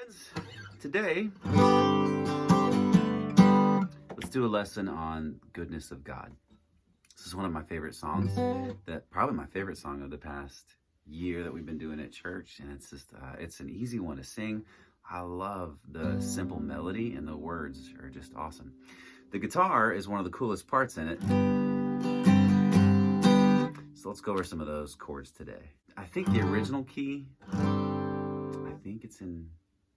kids. Today, let's do a lesson on goodness of God. This is one of my favorite songs, probably my favorite song of the past year that we've been doing at church, and it's just, it's an easy one to sing. I love the simple melody, and the words are just awesome. The guitar is one of the coolest parts in it. So let's go over some of those chords today. I think the original key, I think it's in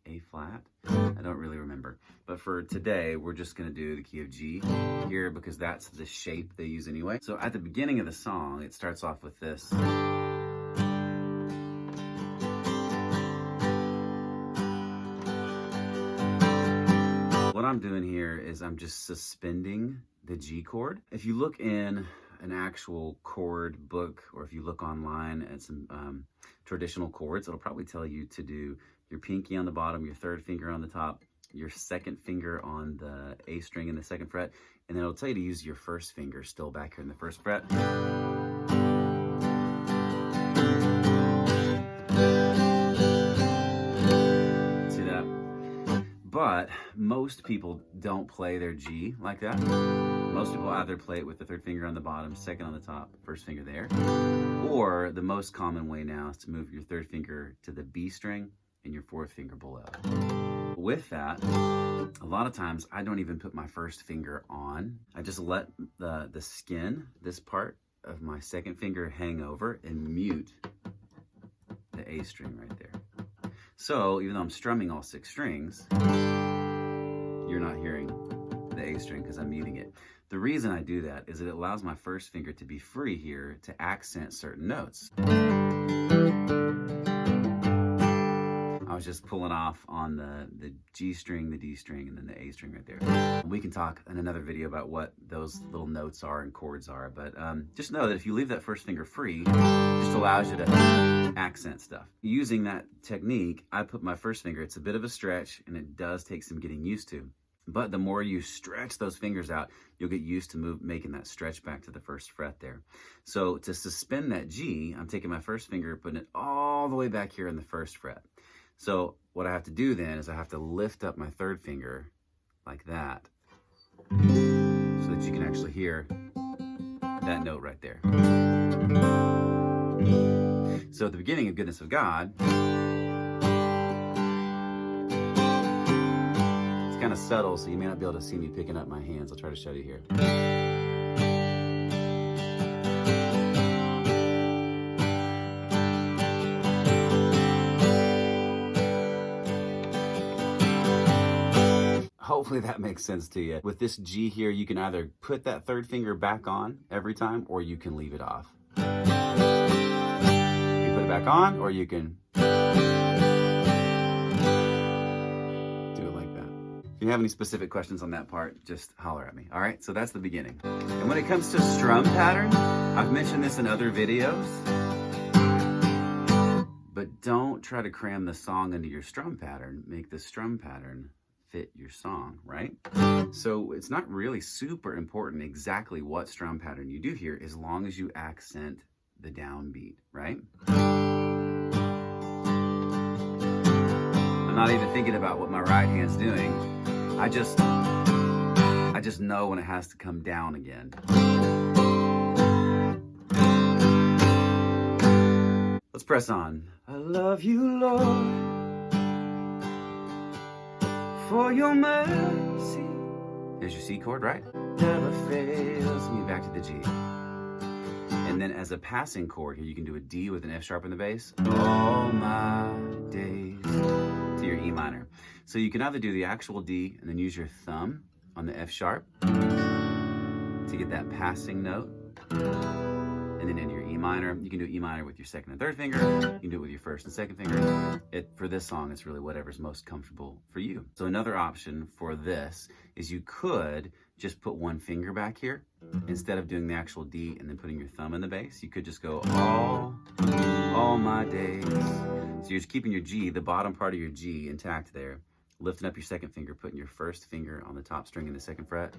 A flat. I don't really remember. But for today, we're just gonna do the key of G here because that's the shape they use anyway. So at the beginning of the song, it starts off with this. What I'm doing here is I'm just suspending the G chord. If you look in an actual chord book, or if you look online at some traditional chords, it'll probably tell you to do your pinky on the bottom, your third finger on the top, your second finger on the A string in the second fret, and then it'll tell you to use your first finger still back here in the first fret. But most people don't play their G like that. Most people either play it with the third finger on the bottom, second on the top, first finger there. Or the most common way now is to move your third finger to the B string and your fourth finger below. With that, a lot of times I don't even put my first finger on. I just let the skin, this part of my second finger, hang over and mute the A string right there. So even though I'm strumming all 6 strings, you're not hearing the A string because I'm muting it. The reason I do that is it allows my first finger to be free here to accent certain notes. I was just pulling off on the G string, the D string, and then the A string right there. We can talk in another video about what those little notes are and chords are, but just know that if you leave that first finger free, it just allows you to accent stuff. Using that technique, I put my first finger, it's a bit of a stretch, and it does take some getting used to. But the more you stretch those fingers out, you'll get used to making that stretch back to the first fret there. So to suspend that G, I'm taking my first finger, putting it all the way back here in the first fret. So what I have to do then is I have to lift up my third finger like that so that you can actually hear that note right there. So at the beginning of Goodness of God, it's kind of subtle, so you may not be able to see me picking up my hands. I'll try to show you here. Hopefully that makes sense to you. With this G here, you can either put that third finger back on every time, or you can leave it off. You can put it back on, or you can do it like that. If you have any specific questions on that part, just holler at me. All right, so that's the beginning. And when it comes to strum pattern, I've mentioned this in other videos, but don't try to cram the song into your strum pattern. Make the strum pattern fit your song, right? So it's not really super important exactly what strum pattern you do here, as long as you accent the downbeat, right? I'm not even thinking about what my right hand's doing. I just know when it has to come down again. Let's press on. I love you, Lord, for your mercy. There's your C chord, right? Never fails me, back to the G. And then as a passing chord here, you can do a D with an F sharp in the bass. All my days, to your E minor. So you can either do the actual D and then use your thumb on the F sharp to get that passing note. And then into your E minor. You can do E minor with your second and third finger. You can do it with your first and second finger. For this song, it's really whatever's most comfortable for you. So another option for this is you could just put one finger back here. Instead of doing the actual D and then putting your thumb in the bass, you could just go all my days. So you're just keeping your G, the bottom part of your G, intact there. Lifting up your second finger, putting your first finger on the top string in the second fret.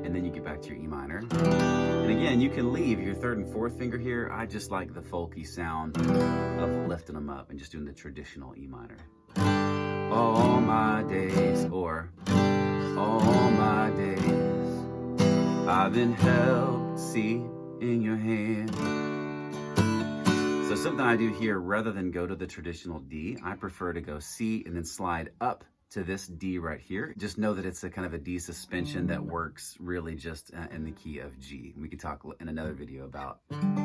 And then you get back to your E minor. And again, you can leave your third and fourth finger here. I just like the folky sound of lifting them up and just doing the traditional E minor. all my days, or all my days. I've been held, see, in your hand. So something I do here, rather than go to the traditional D, I prefer to go C and then slide up to this D right here. Just know that it's a kind of a D suspension that works really just in the key of G. We could talk in another video about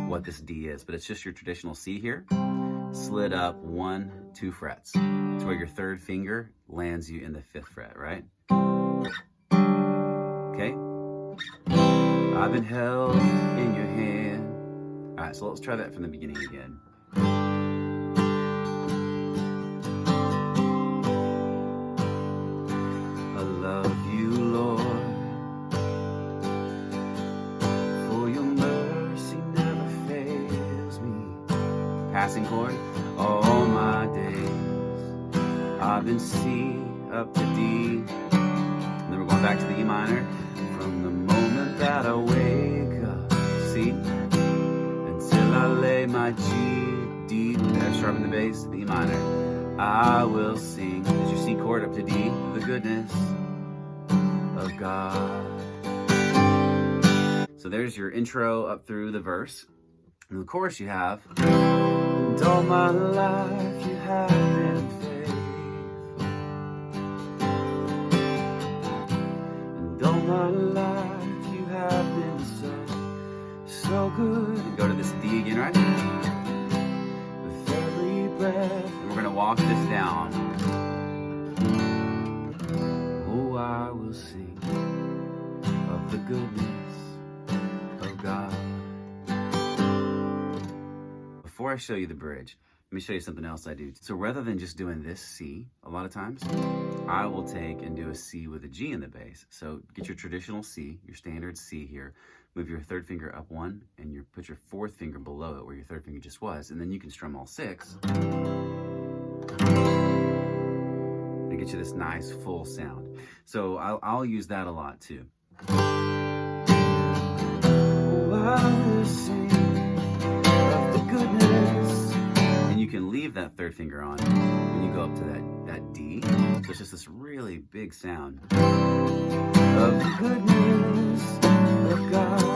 what this D is, but it's just your traditional C here, slid up 1, 2 frets. It's where your third finger lands you in the 5th fret, right? Okay? I've been held in your hand. All right, so let's try that from the beginning again. I love you, Lord, for your mercy never fails me. Passing chord, all my days. I've been C up to D, and then we're going back to the E minor. From the moment that I wake up, C, until I lay my G, D, F sharp in the bass, the E minor, I will sing. There's your C chord up to D, the goodness of God. So there's your intro up through the verse. And the chorus you have, and all my life you have been faithful. And all my life you have been so good. And go to this D again, right? With every breath. And we're going to walk this down. Oh, I will sing of the goodness of God. Before I show you the bridge, let me show you something else I do. So rather than just doing this C, a lot of times, I will take and do a C with a G in the bass. So get your traditional C, your standard C here, move your third finger up 1, and you put your 4th finger below it where your 3rd finger just was, and then you can strum all 6. And get you this nice full sound. So I'll use that a lot too. Oh, I will sing of the goodness. And you can leave that 3rd finger on when you go up to that D. So it's just this really big sound of the goodness of God.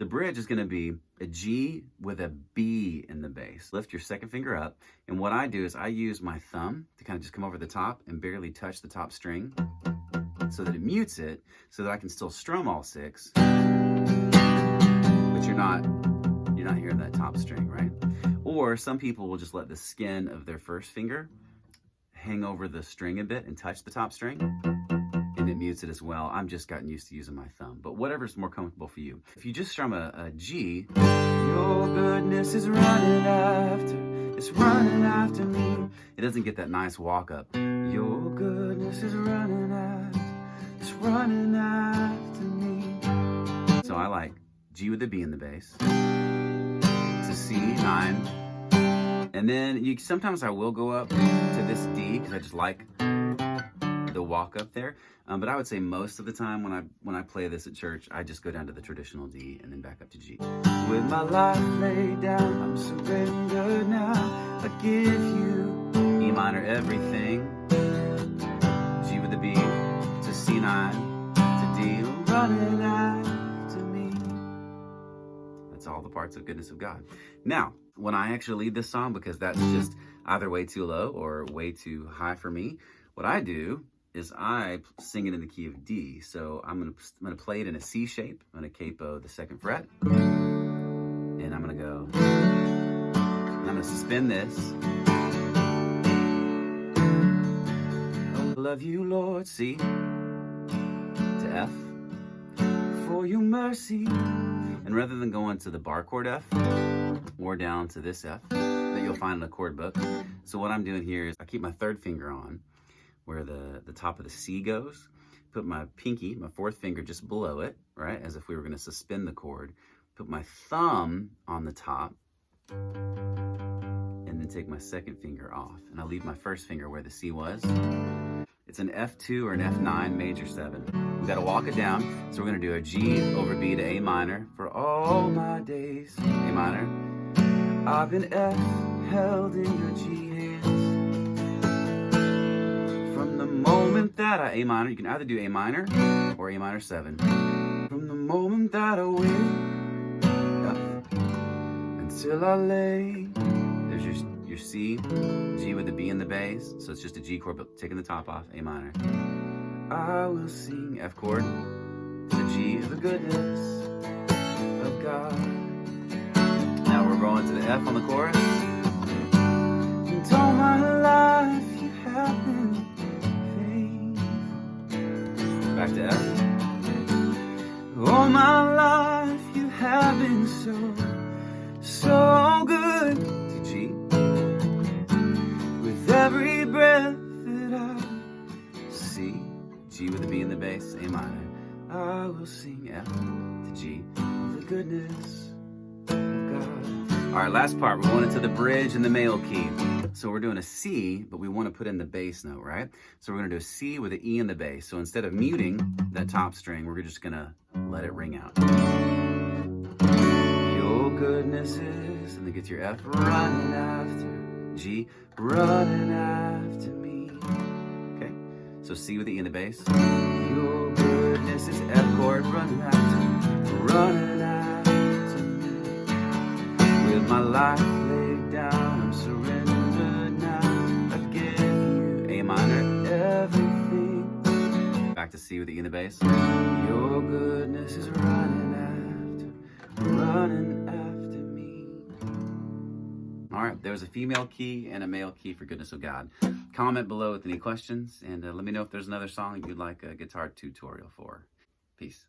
The bridge is going to be a G with a B in the bass. Lift your 2nd finger up, and what I do is I use my thumb to kind of just come over the top and barely touch the top string so that it mutes it, so that I can still strum all 6, but you're not hearing that top string, right? Or some people will just let the skin of their 1st finger hang over the string a bit and touch the top string, and it mutes it as well. I'm just gotten used to using my thumb, but whatever's more comfortable for you. If you just strum a G, your goodness is running after, it's running after me. It doesn't get that nice walk up. Your goodness is running after, it's running after me. So I like G with a B in the bass. It's a C9. And then sometimes I will go up to this D because I just like the walk up there. But I would say most of the time when I play this at church, I just go down to the traditional D and then back up to G. With my life laid down, I'm surrendered now. I give you E minor everything. G with the B to C9 to D, running after me. That's all the parts of goodness of God. Now, when I actually lead this song, because that's just either way too low or way too high for me, what I do is I sing it in the key of D. So I'm gonna play it in a C shape. I'm gonna capo the 2nd fret, and I'm gonna go, and I'm gonna suspend this. I love you, Lord, C to F, for your mercy. And rather than going to the bar chord F or down to this F that you'll find in the chord book, so what I'm doing here is I keep my 3rd finger on where the top of the C goes, put my pinky, my 4th finger just below it, right, as if we were going to suspend the chord, put my thumb on the top, and then take my 2nd finger off, and I leave my 1st finger where the C was. It's an F2 or an F9 major 7. We got to walk it down, so we're going to do a G over B to A minor for all my days, A minor. I've been F held in your G hands. that A minor, you can either do A minor or A minor 7. From the moment that I wake up until I lay. There's your C, G with the B in the bass. So it's just a G chord, but taking the top off, A minor. I will sing F chord, the G of the goodness of God. Now we're going to the F on the chorus. And all my life you have been faithful. Back to F. All my life you have been so good. To G. With every breath that I see. G with the B in the bass, A minor. I will sing F to G, the goodness of God. All right, last part. We're going into the bridge and the male key. So we're doing a C, but we want to put in the bass note, right? So we're going to do a C with an E in the bass. So instead of muting that top string, we're just going to let it ring out. Your goodness is, and then get your F, running after G, running after me. Okay, so C with the E in the bass. Your goodness is F chord, running after me. With my life laid down, I'm surrendered now. I give you A minor, everything. Back to C with the E in the bass. Your goodness is running after me. All right, there's a female key and a male key for Goodness of God. Comment below with any questions, and let me know if there's another song you'd like a guitar tutorial for. Peace.